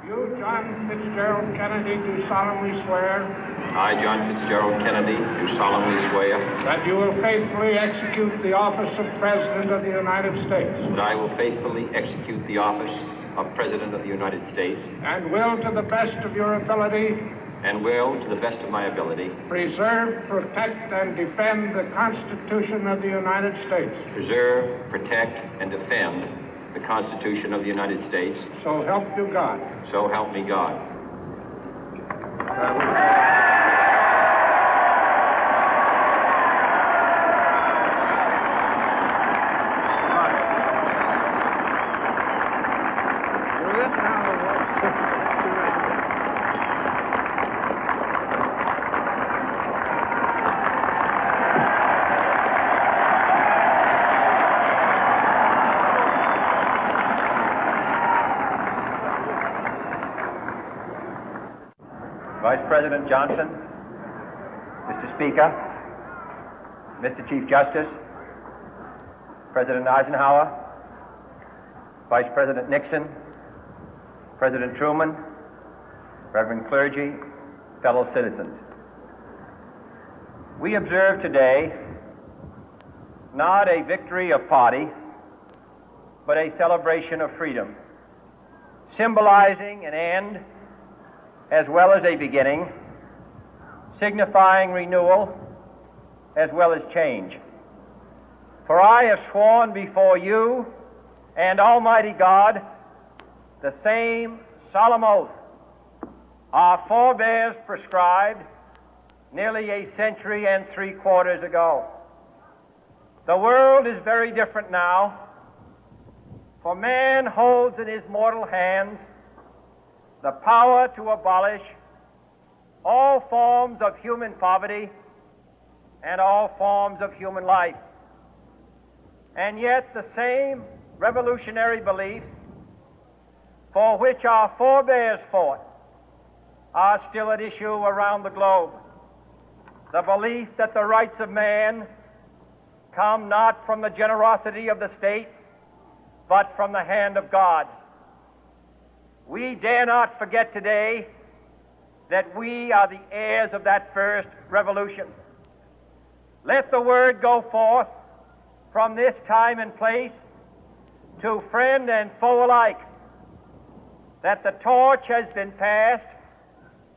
You, John Fitzgerald Kennedy, do solemnly swear I, John Fitzgerald Kennedy, do solemnly swear that you will faithfully execute the office of President of the United States that I will faithfully execute the office of President of the United States and will, to the best of your ability, and will, to the best of my ability, preserve, protect, and defend the Constitution of the United States. preserve, protect, and defend the Constitution of the United States. So help you God. So help me God. Vice President Johnson, Mr. Speaker, Mr. Chief Justice, President Eisenhower, Vice President Nixon, President Truman, Reverend clergy, fellow citizens. We observe today not a victory of party, but a celebration of freedom, symbolizing an end as well as a beginning, signifying renewal as well as change. For I have sworn before you and Almighty God the same solemn oath our forebears prescribed nearly a century and 3/4 ago. The world is very different now, for man holds in his mortal hands the power to abolish all forms of human poverty and all forms of human life. And yet the same revolutionary beliefs for which our forebears fought are still at issue around the globe. The belief that the rights of man come not from the generosity of the state, but from the hand of God. We dare not forget today that we are the heirs of that first revolution. Let the word go forth from this time and place to friend and foe alike that the torch has been passed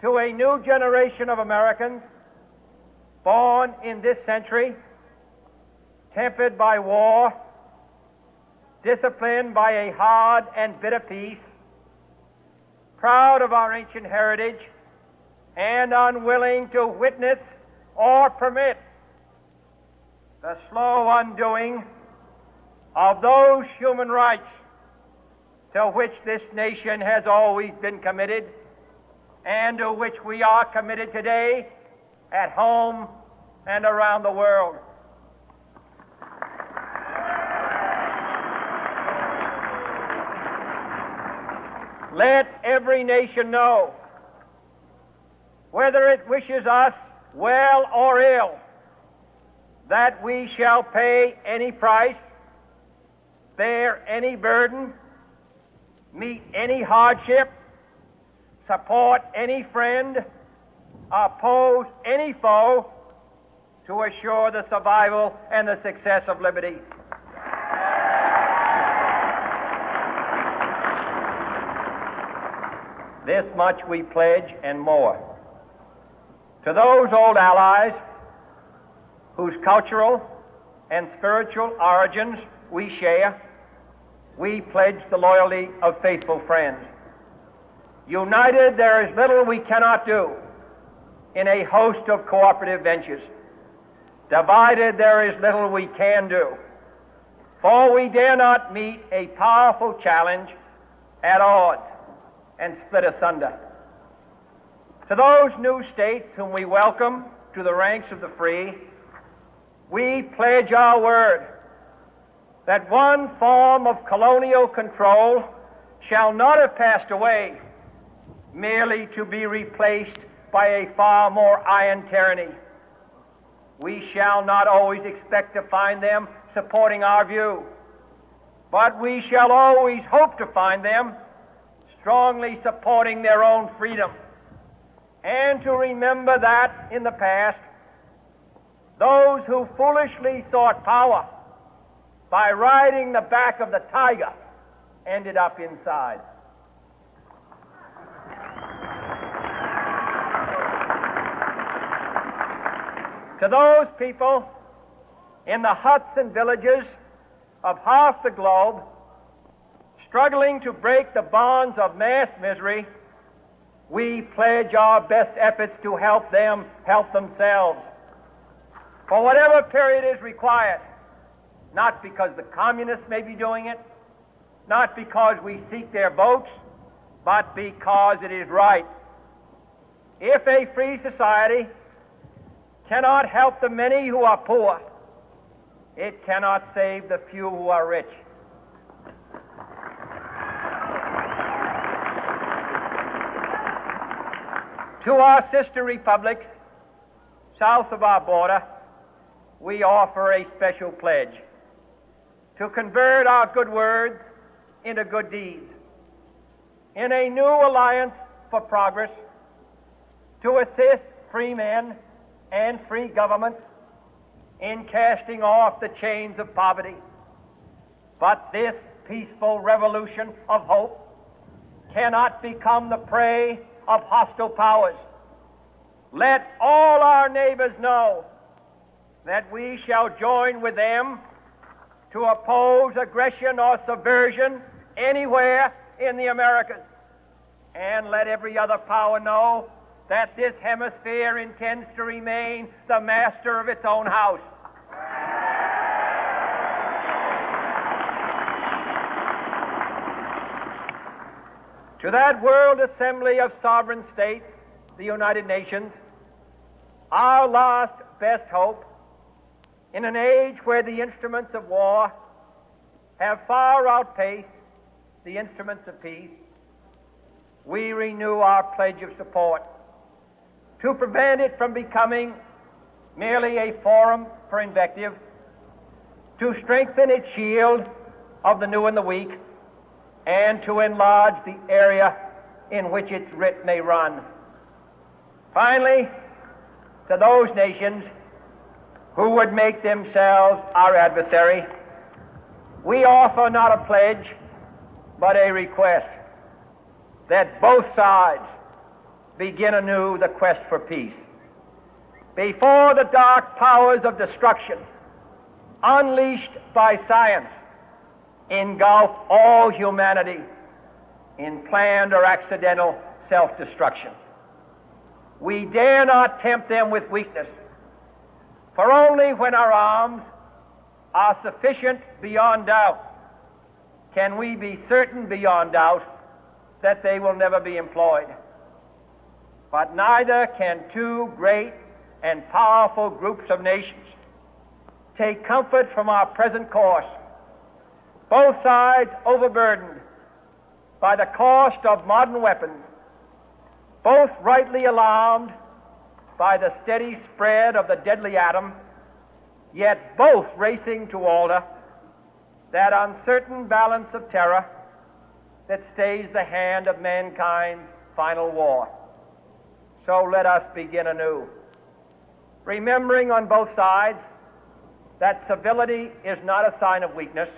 to a new generation of Americans born in this century, tempered by war, disciplined by a hard and bitter peace, proud of our ancient heritage, and unwilling to witness or permit the slow undoing of those human rights to which this nation has always been committed and to which we are committed today at home and around the world. Let every nation know, whether it wishes us well or ill, that we shall pay any price, bear any burden, meet any hardship, support any friend, oppose any foe to assure the survival and the success of liberty. This much we pledge and more. To those old allies whose cultural and spiritual origins we share, we pledge the loyalty of faithful friends. United, there is little we cannot do in a host of cooperative ventures. Divided, there is little we can do, for we dare not meet a powerful challenge at odds and split asunder. To those new states whom we welcome to the ranks of the free, we pledge our word that one form of colonial control shall not have passed away, merely to be replaced by a far more iron tyranny. We shall not always expect to find them supporting our view, but we shall always hope to find them strongly supporting their own freedom, and to remember that in the past, those who foolishly sought power by riding the back of the tiger ended up inside. To those people in the huts and villages of half the globe struggling to break the bonds of mass misery, we pledge our best efforts to help them help themselves for whatever period is required, not because the communists may be doing it, not because we seek their votes, but because it is right. If a free society cannot help the many who are poor, it cannot save the few who are rich. To our sister republics south of our border, we offer a special pledge to convert our good words into good deeds, in a new alliance for progress, to assist free men and free governments in casting off the chains of poverty. But this peaceful revolution of hope cannot become the prey of hostile powers. Let all our neighbors know that we shall join with them to oppose aggression or subversion anywhere in the Americas. And let every other power know that this hemisphere intends to remain the master of its own house. To that World Assembly of Sovereign States, the United Nations, our last best hope, in an age where the instruments of war have far outpaced the instruments of peace, we renew our pledge of support to prevent it from becoming merely a forum for invective, to strengthen its shield of the new and the weak, and to enlarge the area in which its writ may run. Finally, to those nations who would make themselves our adversary, we offer not a pledge, but a request that both sides begin anew the quest for peace. Before the dark powers of destruction, unleashed by science, engulf all humanity in planned or accidental self-destruction, we dare not tempt them with weakness, for only when our arms are sufficient beyond doubt can we be certain beyond doubt that they will never be employed. But neither can two great and powerful groups of nations take comfort from our present course, both sides overburdened by the cost of modern weapons, both rightly alarmed by the steady spread of the deadly atom, yet both racing to alter that uncertain balance of terror that stays the hand of mankind's final war. So let us begin anew, remembering on both sides that civility is not a sign of weakness,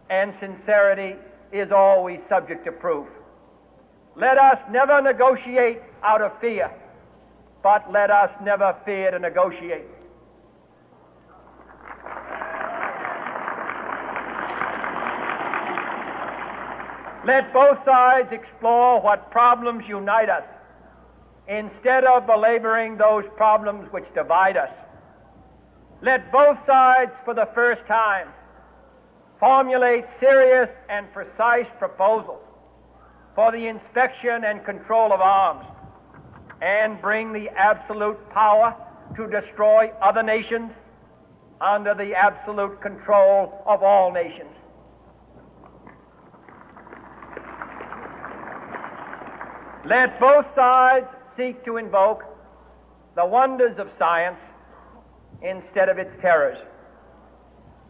and sincerity is always subject to proof. Let us never negotiate out of fear, but let us never fear to negotiate. Let both sides explore what problems unite us, instead of belaboring those problems which divide us. Let both sides, for the first time, formulate serious and precise proposals for the inspection and control of arms, and bring the absolute power to destroy other nations under the absolute control of all nations. Let both sides seek to invoke the wonders of science instead of its terrors.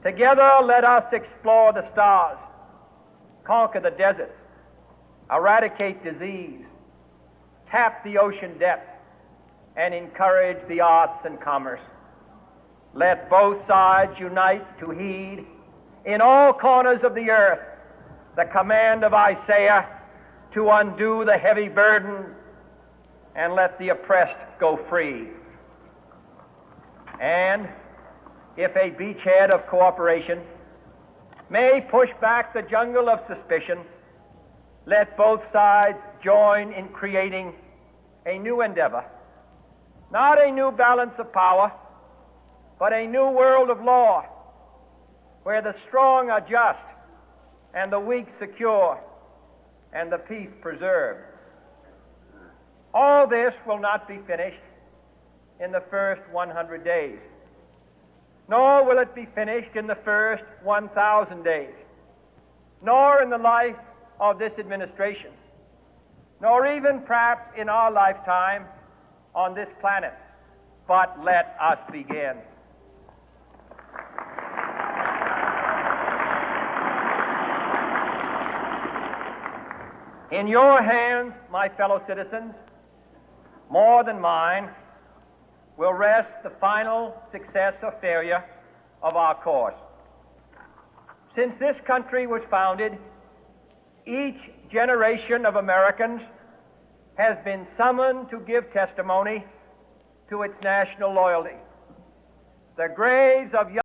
Together, let us explore the stars, conquer the deserts, eradicate disease, tap the ocean depth, and encourage the arts and commerce. Let both sides unite to heed in all corners of the earth the command of Isaiah to undo the heavy burden and let the oppressed go free. And if a beachhead of cooperation may push back the jungle of suspicion, let both sides join in creating a new endeavor, not a new balance of power, but a new world of law, where the strong are just and the weak secure and the peace preserved. All this will not be finished in the first 100 days, nor will it be finished in the first 1,000 days, nor in the life of this administration, nor even perhaps in our lifetime on this planet. But let us begin. In your hands, my fellow citizens, more than mine, will rest the final success or failure of our course. Since this country was founded, each generation of Americans has been summoned to give testimony to its national loyalty. The graves of young